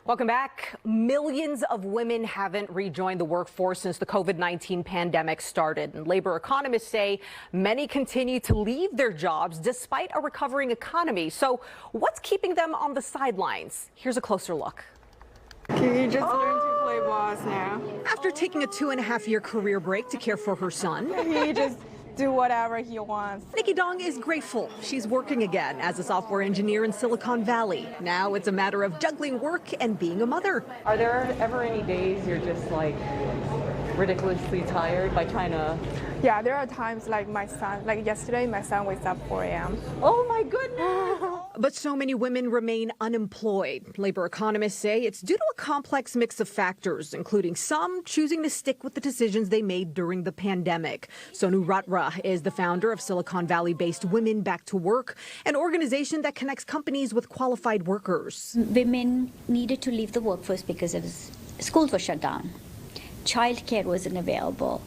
Welcome back. Millions of women haven't rejoined the workforce since the COVID-19 pandemic started. And labor economists say many continue to leave their jobs despite a recovering economy. So what's keeping them on the sidelines? Here's a closer look. Can you just learn to play balls now? After taking a 2.5-year career break to care for her son, He just do whatever he wants. Nikki Dong is grateful. She's working again as a software engineer in Silicon Valley. Now it's a matter of juggling work and being a mother. Are there ever any days you're just like ridiculously tired by trying to... Yeah, there are times like my son, like yesterday, my son wakes up 4 a.m. Oh my goodness! But so many women remain unemployed. Labor economists say it's due to a complex mix of factors, including some choosing to stick with the decisions they made during the pandemic. Sonu Ratra is the founder of Silicon Valley-based Women Back to Work, an organization that connects companies with qualified workers. Women needed to leave the workforce because schools were shut down. Childcare wasn't available.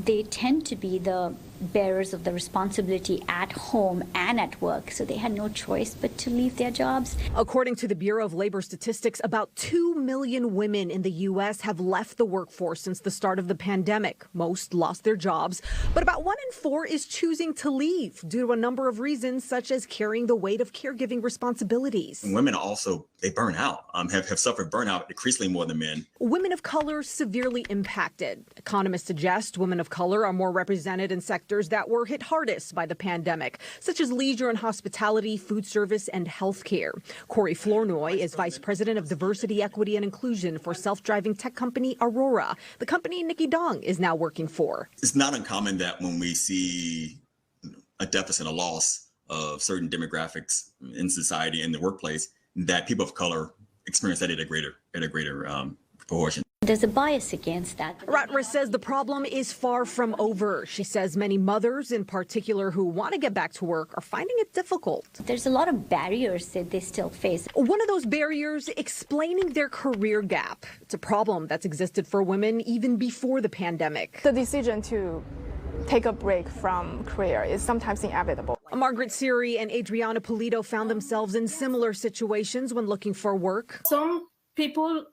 They tend to be the bearers of the responsibility at home and at work, so they had no choice but to leave their jobs. According to the Bureau of Labor Statistics, about 2 million women in the U.S. have left the workforce since the start of the pandemic. Most lost their jobs, but about 1 in 4 is choosing to leave due to a number of reasons, such as carrying the weight of caregiving responsibilities. Women also, they burn out, have suffered burnout increasingly more than men. Women of color severely impacted. Economists suggest women of color are more represented in sectors that were hit hardest by the pandemic, such as leisure and hospitality, food service, and healthcare. Corey Flournoy is vice president of diversity, equity, and inclusion for self-driving tech company Aurora, the company Nikki Dong is now working for. It's not uncommon that when we see a deficit, a loss of certain demographics in society, in the workplace, that people of color experience that at a greater proportion. There's a bias against that. Ratra says the problem is far from over. She says many mothers in particular who want to get back to work are finding it difficult. There's a lot of barriers that they still face. One of those barriers, explaining their career gap. It's a problem that's existed for women even before the pandemic. The decision to take a break from career is sometimes inevitable. Margaret Siri and Adriana Polito found themselves in similar situations when looking for work. Some people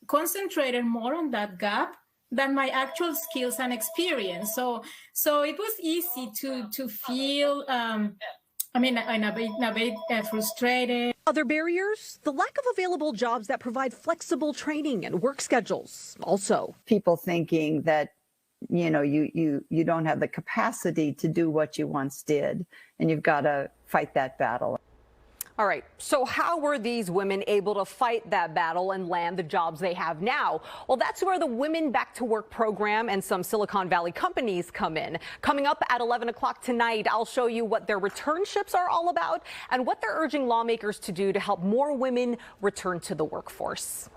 concentrated more on that gap than my actual skills and experience. So it was easy to feel, a bit frustrated. Other barriers, the lack of available jobs that provide flexible training and work schedules. Also, people thinking that, you know, you don't have the capacity to do what you once did, and you've got to fight that battle. All right, so how were these women able to fight that battle and land the jobs they have now? Well, that's where the Women Back to Work program and some Silicon Valley companies come in. Coming up at 11 o'clock tonight, I'll show you what their returnships are all about and what they're urging lawmakers to do to help more women return to the workforce.